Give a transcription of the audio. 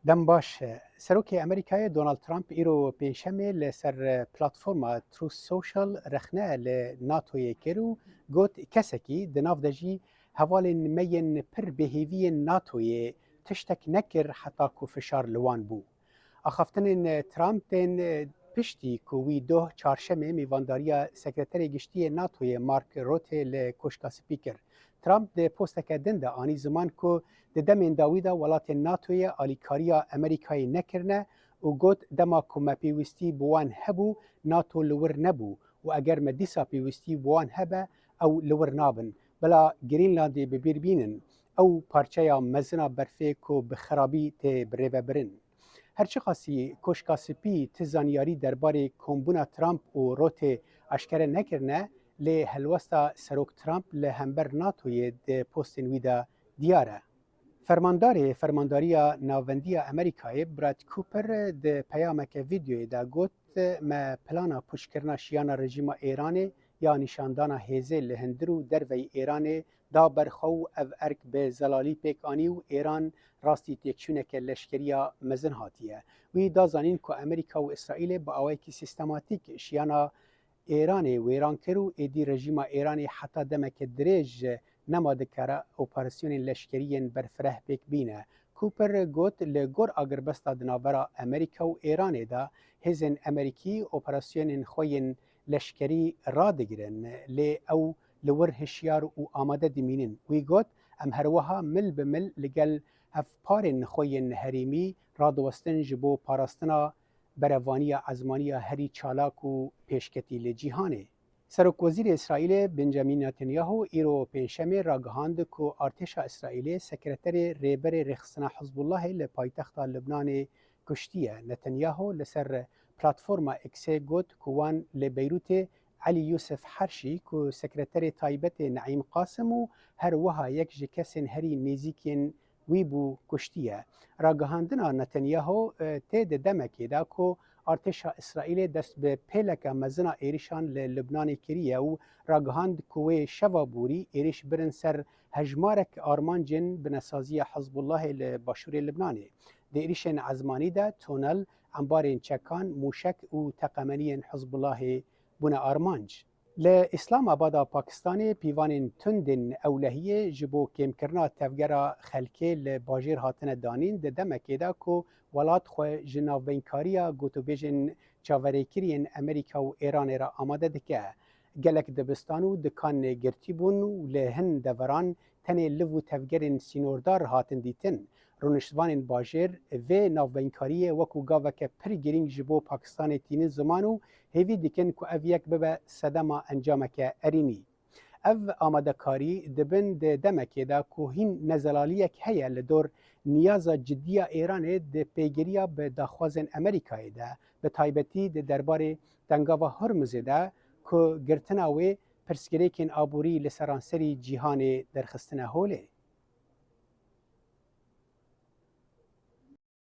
دم باش سروکی امریکای دونالد ترامپ ایرو پنجشنبه لسر پلتفرما تروث سوشال رخنه ل ناتوی کرو گوت کسکی دناف دجی حوال مین پر بهیوی ناتوی تشتک نکر حتی کو فشار لوان بو اخفتن ترامپ تن پشتی کووی دو چهارشنبه میوانداریا سکرتری گشتی ناتوی مارک روته ل کوشکا سپیکر ترامپ د پوستک دنده آنی زمان کو د دمین داویدا ولات ناتوی آلیکاریا امریکای نکرنه و گوت دما کومه پیوستی بوان هبو ناتو لور نبو و اگر مدیسا پیوستی بوان هبه او لور نابن بلا گرینلاندی ببیر بینن او پارچه مزنا برفه کو بخرابی ته بریوه برن هرچی خاصی کوشکا سپی تزانیاری درباره کمبونا ترامپ و روت اشکره نکرنه لی هلوستا سروک ترامپ لی همبر ناتوی ده پوستین ویدا دیاره. فرمانداریا ناوندی امریکای براد کوپر ده پیامک ویدیوی دا گوت ما پلانا پوشکرنا شیانا رژیم ایران یا نشاندانا هیزه لهندرو دروی ایران دا برخو او ارک به زلالی پیکانی و ایران راستی تکشونک لشکریا مزن هاتیه وی دا زانین که امریکا و اسرائیل با اوایکی سیستماتیک شیانا ایران ویران کرو ایدی رژیم ایران حتی دمک دریج نماده کره اپراسیون لشکریین برفره بیک بینه کوپر گوت لگور اگربستا دناورا امریکا و ایران دا هزن امریکی اپراسیون خوین لشکری را دگرن لی او لور هشیار و آماده دمینن وی گوت ام هروها مل بمل لگل هفپارن خوین هریمی را دوستن جبو پاراستنا بروانی ازمانی هری چالاک و پیشکتی لجیهانه سرک وزیر اسرائیل بنجامین نتانیاهو ایرو پنجشنبه راگهاند کو ارتشا اسرائیل سکرتر ریبر رخصنا حزب الله لپایتخت لبنان کشتیه نتانیاهو لسر پلتفرما اکس گوت کوان لبیروت علی یوسف حرشی کو سکرتر تایبت نعیم قاسم و هر وها یک جکسن هری نزیکین ویبو کشتیه راگهاندنا نتانیاهو تید دمکی دا کو ارتشا اسرائیل دست به پلک مزنا ایریشان لبنان کریه و راگهاند کوی شوا بوری ایریش برن سر هجمارک آرمانجن بنسازی حزب الله لباشور لبنانه د ایریشن عزمانی ده تونل انبارین چکان موشک و تقمنی حزب الله بنا آرمانج لاسلام آباد پاکستان پیوان تندن اولهیه جبو کم کرنا تفگرا خلکه لباجیر هاتن دانین ده دمکی دا کو ولات خو جناوینکاریا گوتو بیژن چاوریکرین امریکا و ایران را آماده دکه گلک دبستانو دکان گرتی بون و لهن دوران تنه لو تفگرین سینوردار هاتن دیتن رونشتوان باجر و ناوینکاری وکو گاوک پر گرینگ جبو پاکستان تین زمانو هیوی دیکن کو او یک ببه صدما انجامک ارینی او آماده کاری دبن ده دمکی دا که هین نزلالیک هیا لدور نیازا جدی ایران ده پیگیریا به داخوازن امریکای ده به تایبتی ده درباره دنگاوا هرمز ده که گرتناوی پرسگریکین آبوری لسرانسری جیهان درخستنه هوله